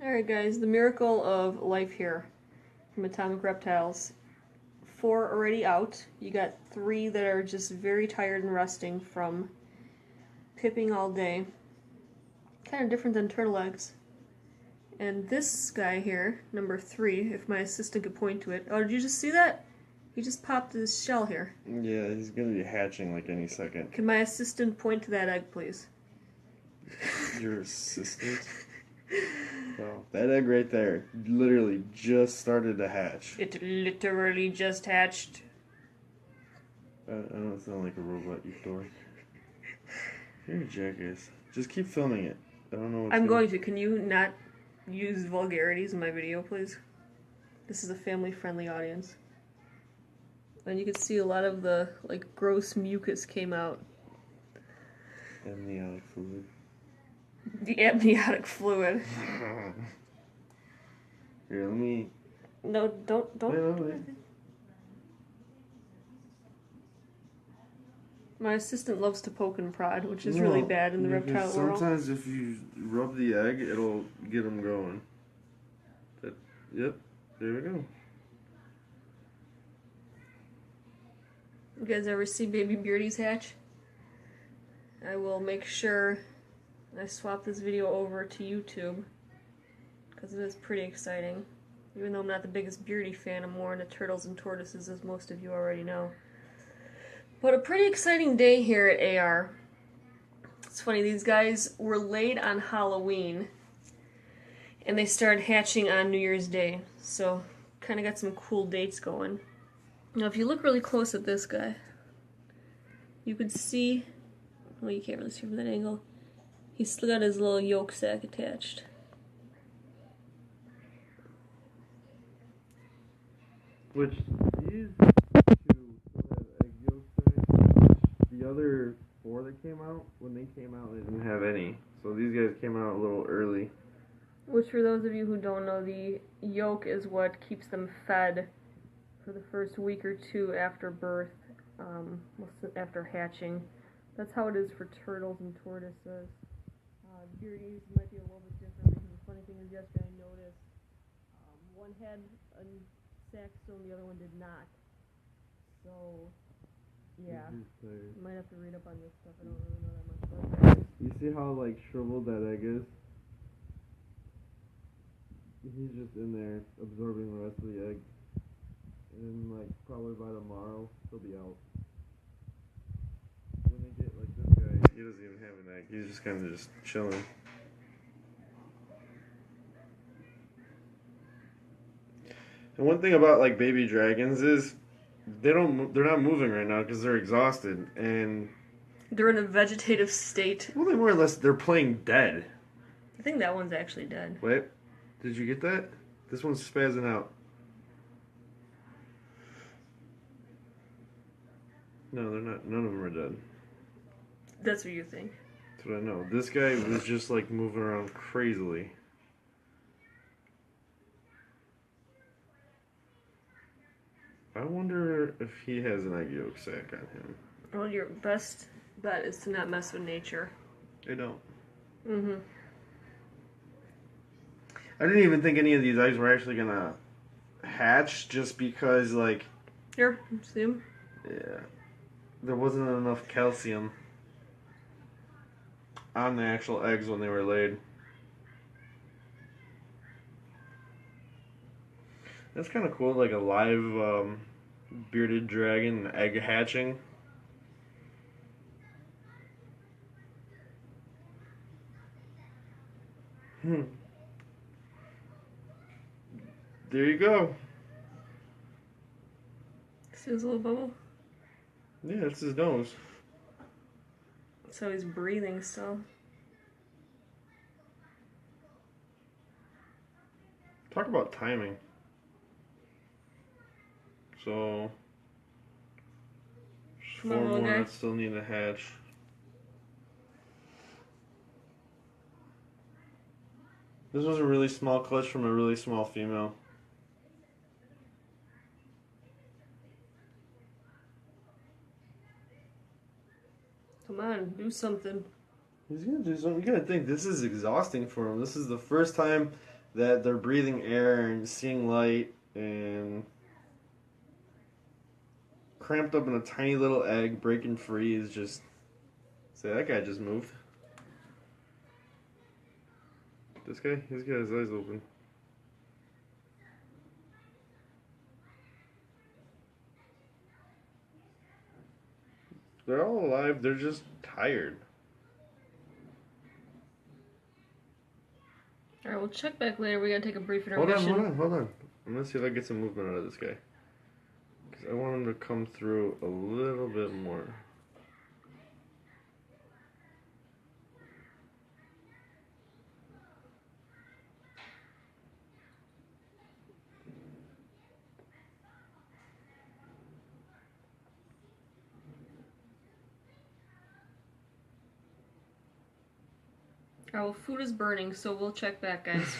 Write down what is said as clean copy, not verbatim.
Alright guys, the miracle of life here from Atomic Reptiles. 4 already out. You got 3 that are just very tired and resting from pipping all day. Kind of different than turtle eggs. And this guy here, number 3, if my assistant could point to it. Oh, did you just see that? He just popped his shell here. Yeah, he's gonna be hatching like any second. Can my assistant point to that egg, please? Your assistant? Well, that egg right there literally just started to hatch. It literally just hatched. I don't sound like a robot, you dork. You're a jackass. Just keep filming it. I don't know what's I'm going to. Can you not use vulgarities in my video, please? This is a family-friendly audience. And you can see a lot of the, like, gross mucus came out. Amniotic fluid. The amniotic fluid. Here, let me... No, don't. Wait. My assistant loves to poke and prod, which is really bad in the reptile world. Sometimes if you rub the egg, it'll get them going. Yep, there we go. You guys ever see baby beardies hatch? I will make sure I swap this video over to YouTube, because it is pretty exciting. Even though I'm not the biggest beardy fan, I'm more into turtles and tortoises, as most of you already know. But a pretty exciting day here at AR. It's funny, these guys were laid on Halloween, and they started hatching on New Year's Day, so kind of got some cool dates going. Now if you look really close at this guy, you could see, well, you can't really see from that angle, he's still got his little yolk sac attached. Which these two still have egg yolk sacs. The other 4 that came out, when they came out, they didn't have any. So these guys came out a little early. Which, for those of you who don't know, the yolk is what keeps them fed for the first week or 2 after birth, after hatching. That's how it is for turtles and tortoises. Beardies might be a little bit different, because the funny thing is yesterday I noticed one had a sac still and the other one did not. So, yeah, you might have to read up on this stuff. I don't really know that much about it. You see how like shriveled that egg is? He's just in there absorbing the rest of the egg. And like probably by tomorrow he'll be out. When they get like this guy, he doesn't even have an egg. He's just kind of just chilling. And one thing about like baby dragons is they're not moving right now because they're exhausted and they're in a vegetative state. Well, they more or less they're playing dead. I think that one's actually dead. Wait, did you get that? This one's spazzing out. No, they're not. None of them are dead. That's what you think. That's what I know. This guy was just like moving around crazily. I wonder if he has an egg yolk sac on him. Well, your best bet is to not mess with nature. They don't. Mm-hmm. I didn't even think any of these eggs were actually gonna hatch, just because, like... Here, see them? Yeah. There wasn't enough calcium on the actual eggs when they were laid. That's kind of cool, like a live bearded dragon egg hatching. There you go. See his little bubble? Yeah, that's his nose. So he's breathing still. Talk about timing. So, 4 more that still need to hatch. This was a really small clutch from a really small female. Come on, do something. He's gonna do something. You gotta think this is exhausting for him. This is the first time that they're breathing air and seeing light and cramped up in a tiny little egg, breaking free is just... Say, that guy just moved. This guy? He's got his eyes open. They're all alive, they're just tired. Alright, we'll check back later. We gotta take a brief intermission. Hold on. I'm gonna see if I get some movement out of this guy. Because I want him to come through a little bit more. Alright, well, food is burning, so we'll check back, guys.